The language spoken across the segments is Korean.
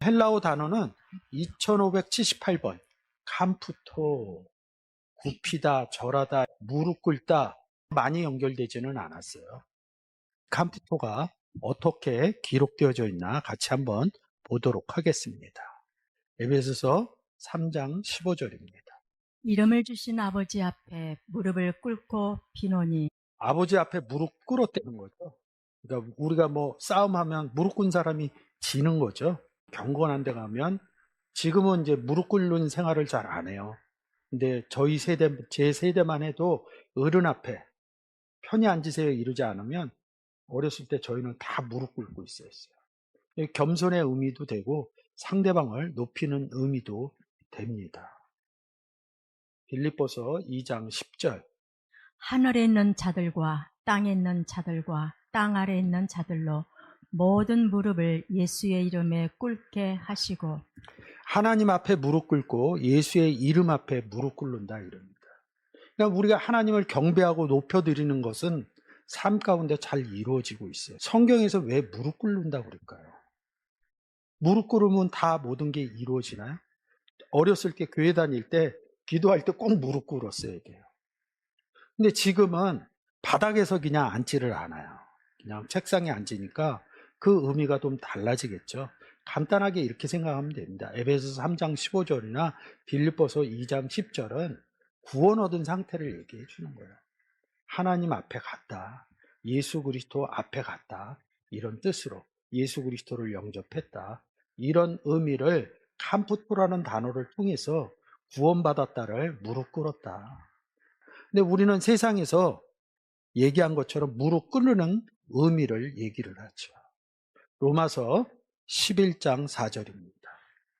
헬라어 단어는 2578번. 캄푸토, 굽히다, 절하다, 무릎 꿇다 많이 연결되지는 않았어요. 캄푸토가 어떻게 기록되어져 있나 같이 한번 보도록 하겠습니다. 에베소서 3장 15절입니다. 이름을 주신 아버지 앞에 무릎을 꿇고 비노니. 아버지 앞에 무릎 꿇었다는 거죠. 그러니까 우리가 뭐 싸움하면 무릎 꿇은 사람이 지는 거죠. 경건한 데 가면 지금은 이제 무릎 꿇는 생활을 잘 안 해요. 근데 저희 세대, 제 세대만 해도 어른 앞에 편히 앉으세요 이러지 않으면 어렸을 때 저희는 다 무릎 꿇고 있었어요. 겸손의 의미도 되고 상대방을 높이는 의미도 됩니다. 빌립보서 2장 10절. 하늘에 있는 자들과 땅에 있는 자들과 땅 아래에 있는 자들로 모든 무릎을 예수의 이름에 꿇게 하시고. 하나님 앞에 무릎 꿇고 예수의 이름 앞에 무릎 꿇는다 이럽니다. 그러니까 우리가 하나님을 경배하고 높여드리는 것은 삶 가운데 잘 이루어지고 있어요. 성경에서 왜 무릎 꿇는다고 그럴까요? 무릎 꿇으면 다 모든 게 이루어지나요? 어렸을 때 교회 다닐 때 기도할 때 꼭 무릎 꿇었어야 돼요. 근데 지금은 바닥에서 그냥 앉지를 않아요. 그냥 책상에 앉으니까 그 의미가 좀 달라지겠죠. 간단하게 이렇게 생각하면 됩니다. 에베소서 3장 15절이나 빌립보서 2장 10절은 구원 얻은 상태를 얘기해 주는 거예요. 하나님 앞에 갔다. 예수 그리스도 앞에 갔다. 이런 뜻으로 예수 그리스도를 영접했다. 이런 의미를 캄푸토라는 단어를 통해서 구원받았다를 무릎 꿇었다. 근데 우리는 세상에서 얘기한 것처럼 무릎 꿇는 의미를 얘기를 하죠. 로마서 11장 4절입니다.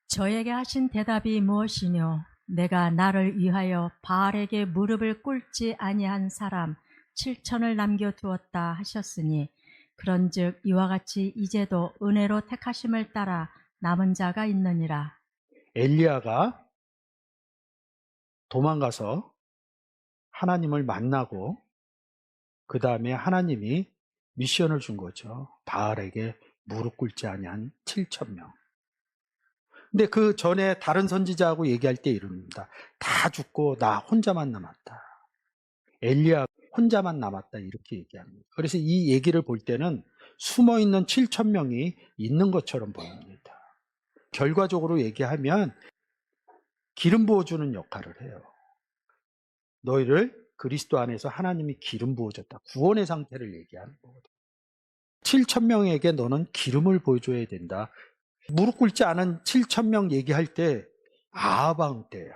저에게 하신 대답이 무엇이뇨? 내가 나를 위하여 바알에게 무릎을 꿇지 아니한 사람 7천을 남겨두었다 하셨으니 그런즉 이와 같이 이제도 은혜로 택하심을 따라 남은 자가 있느니라. 엘리야가 도망가서 하나님을 만나고 그 다음에 하나님이 미션을 준 거죠. 바알에게 무릎 꿇지 아니한 7,000명. 근데 그 전에 다른 선지자하고 얘기할 때 이럽니다. 다 죽고 나 혼자만 남았다. 엘리야 혼자만 남았다 이렇게 얘기합니다. 그래서 이 얘기를 볼 때는 숨어있는 7,000명이 있는 것처럼 보입니다. 결과적으로 얘기하면 기름 부어주는 역할을 해요. 너희를 그리스도 안에서 하나님이 기름 부어줬다. 구원의 상태를 얘기하는 거거든요. 7,000명에게 너는 기름을 보여줘야 된다. 무릎 꿇지 않은 7,000명 얘기할 때 아합 왕 때예요.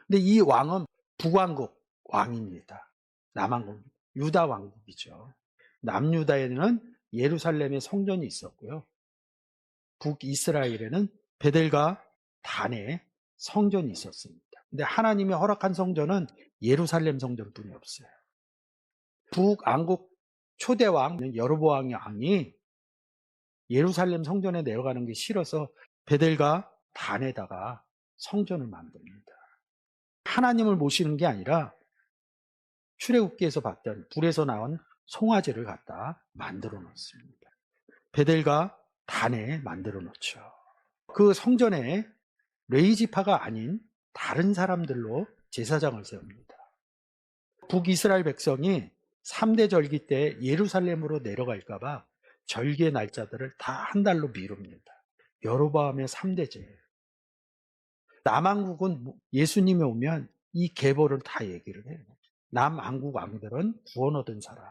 근데 이 왕은 북왕국 왕입니다. 남왕국, 유다 왕국이죠. 남유다에는 예루살렘의 성전이 있었고요. 북이스라엘에는 베델과 단에 성전이 있었습니다. 근데 하나님이 허락한 성전은 예루살렘 성전뿐이 없어요. 북왕국 초대왕 여로보암 왕이 예루살렘 성전에 내려가는 게 싫어서 베델과 단에다가 성전을 만듭니다. 하나님을 모시는 게 아니라 출애굽기에서 봤던 불에서 나온 송아지를 갖다 만들어 놓습니다. 베델과 단에 만들어 놓죠. 그 성전에 레위지파가 아닌 다른 사람들로 제사장을 세웁니다. 북이스라엘 백성이 3대 절기 때 예루살렘으로 내려갈까 봐 절기의 날짜들을 다 한 달로 미룹니다. 여로보암의 3대제예요. 남왕국은 예수님이 오면 이 계보를 다 얘기를 해요. 남왕국 왕들은 구원 얻은 사람,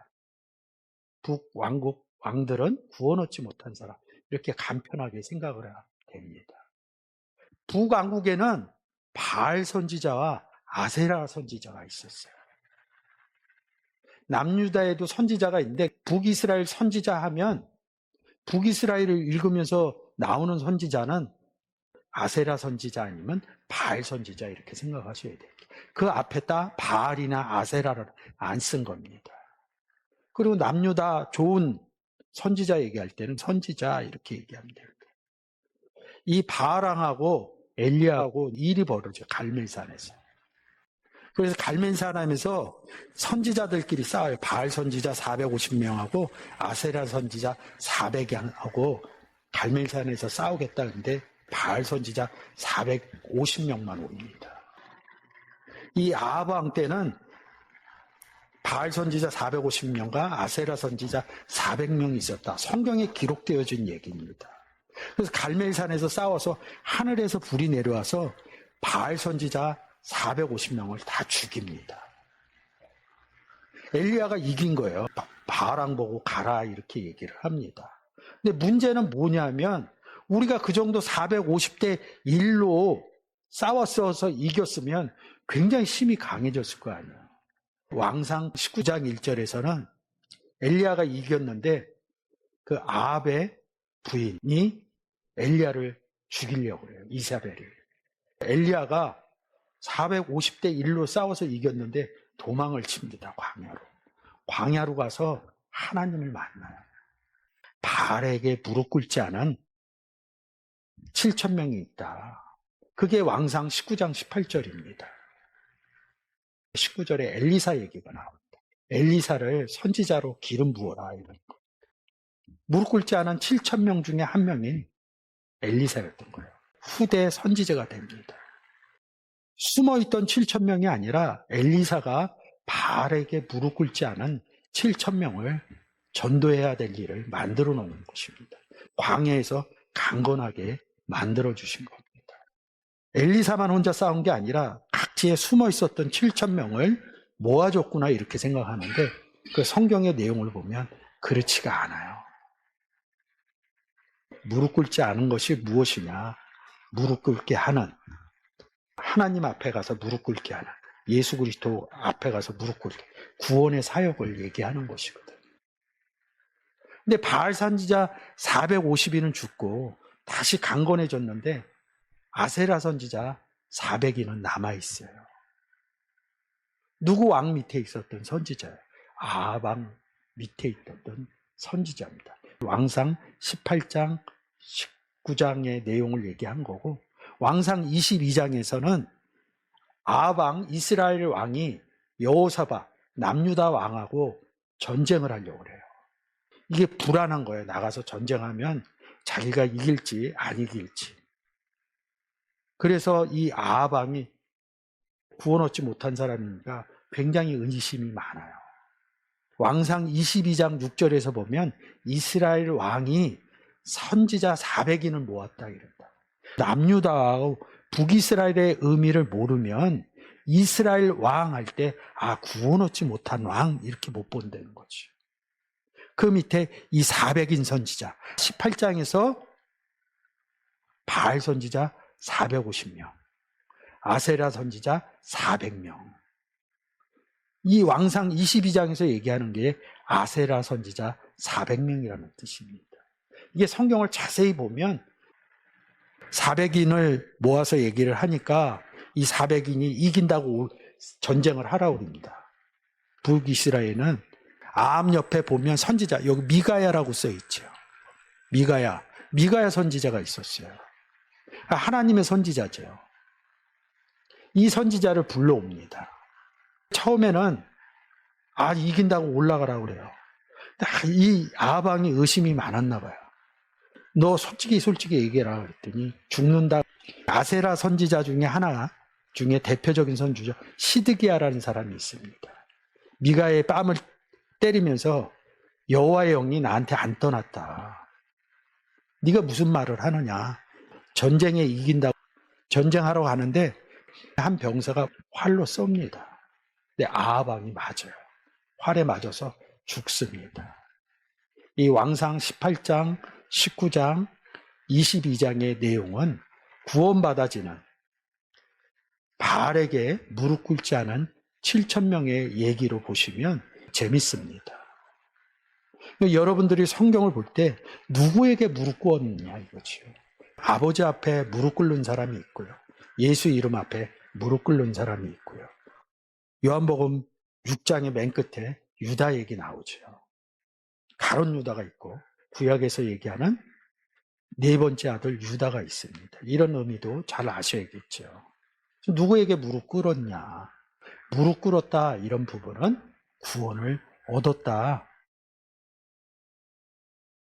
북왕국 왕들은 구원 얻지 못한 사람, 이렇게 간편하게 생각을 됩니다. 북왕국에는 바알 선지자와 아세라 선지자가 있었어요. 남유다에도 선지자가 있는데 북이스라엘 선지자 하면 북이스라엘을 읽으면서 나오는 선지자는 아세라 선지자 아니면 바알 선지자 이렇게 생각하셔야 돼요. 그 앞에다 바알이나 아세라를 안 쓴 겁니다. 그리고 남유다 좋은 선지자 얘기할 때는 선지자 이렇게 얘기하면 됩니다. 이 바알왕하고 엘리야하고 일이 벌어져요. 갈멜산에서. 그래서 갈멜산에서 선지자들끼리 싸워요. 바알 선지자 450명하고 아세라 선지자 400명하고 갈멜산에서 싸우겠다는데 바알 선지자 450명만 옵니다. 이 아합 왕 때는 바알 선지자 450명과 아세라 선지자 400명이 있었다. 성경에 기록되어진 얘기입니다. 그래서 갈멜산에서 싸워서 하늘에서 불이 내려와서 바알 선지자 450명을 다 죽입니다. 엘리야가 이긴 거예요. 바알왕 보고 가라 이렇게 얘기를 합니다. 근데 문제는 뭐냐면 우리가 그 정도 450대 1로 싸웠어서 이겼으면 굉장히 힘이 강해졌을 거 아니에요. 왕상 19장 1절에서는 엘리야가 이겼는데 그 아합의 부인이 엘리야를 죽이려고 해요. 이사벨이. 엘리야가 450대 1로 싸워서 이겼는데 도망을 칩니다. 광야로. 광야로 가서 하나님을 만나요. 바알에게 무릎 꿇지 않은 7,000명이 있다. 그게 왕상 19장 18절입니다. 19절에 엘리사 얘기가 나옵니다. 엘리사를 선지자로 기름 부어라. 이런 거. 무릎 꿇지 않은 7,000명 중에 한 명이 엘리사였던 거예요. 후대 선지자가 됩니다. 숨어있던 7,000명이 아니라 엘리사가 바알에게 무릎 꿇지 않은 7,000명을 전도해야 될 일을 만들어 놓은 것입니다. 광야에서 강건하게 만들어 주신 겁니다. 엘리사만 혼자 싸운 게 아니라 각지에 숨어 있었던 7,000명을 모아줬구나 이렇게 생각하는데 그 성경의 내용을 보면 그렇지가 않아요. 무릎 꿇지 않은 것이 무엇이냐? 무릎 꿇게 하는, 하나님 앞에 가서 무릎 꿇게 하는, 예수 그리스도 앞에 가서 무릎 꿇게, 구원의 사역을 얘기하는 것이거든. 근데 바알 선지자 450인은 죽고 다시 강건해졌는데 아세라 선지자 400인은 남아있어요. 누구 왕 밑에 있었던 선지자예요? 아합 왕 밑에 있었던 선지자입니다. 왕상 18장, 19장의 내용을 얘기한 거고 왕상 22장에서는 아합 왕 이스라엘 왕이 여호사밧 남유다 왕하고 전쟁을 하려고 해요. 이게 불안한 거예요. 나가서 전쟁하면 자기가 이길지 안 이길지. 그래서 이 아합 왕이 구원 얻지 못한 사람이니까 굉장히 의심이 많아요. 왕상 22장 6절에서 보면 이스라엘 왕이 선지자 400인을 모았다 이런다. 남유다와 북이스라엘의 의미를 모르면 이스라엘 왕 할 때 구원 얻지 못한 왕 이렇게 못 본다는 거지. 그 밑에 이 400인 선지자 18장에서 바알 선지자 450명, 아세라 선지자 400명. 이 왕상 22장에서 얘기하는 게 아세라 선지자 400명이라는 뜻입니다. 이게 성경을 자세히 보면 400인을 모아서 얘기를 하니까 이 400인이 이긴다고 전쟁을 하라고 합니다. 북이스라엘은 아합 옆에 보면 선지자, 여기 미가야라고 써있죠. 미가야 선지자가 있었어요. 하나님의 선지자죠. 이 선지자를 불러옵니다. 처음에는 이긴다고 올라가라고 그래요. 이 아합 왕이 의심이 많았나 봐요. 너 솔직히 얘기해라 그랬더니 죽는다. 아세라 선지자 중에 하나 중에 대표적인 선지자 시드기야라는 사람이 있습니다. 미가의 뺨을 때리면서 여호와의 영이 나한테 안 떠났다. 네가 무슨 말을 하느냐. 전쟁에 이긴다고 전쟁하러 가는데 한 병사가 활로 쏩니다. 근데 아합 왕이 맞아요. 활에 맞아서 죽습니다. 이 왕상 18장, 19장, 22장의 내용은 구원받아지는 바알에게 무릎 꿇지 않은 7,000명의 얘기로 보시면 재밌습니다. 여러분들이 성경을 볼 때 누구에게 무릎 꿇었느냐 이거죠. 아버지 앞에 무릎 꿇는 사람이 있고요. 예수 이름 앞에 무릎 꿇는 사람이 있고요. 요한복음 6장의 맨 끝에 유다 얘기 나오죠. 가룟 유다가 있고 구약에서 얘기하는 네 번째 아들 유다가 있습니다. 이런 의미도 잘 아셔야겠죠. 누구에게 무릎 꿇었냐. 무릎 꿇었다 이런 부분은 구원을 얻었다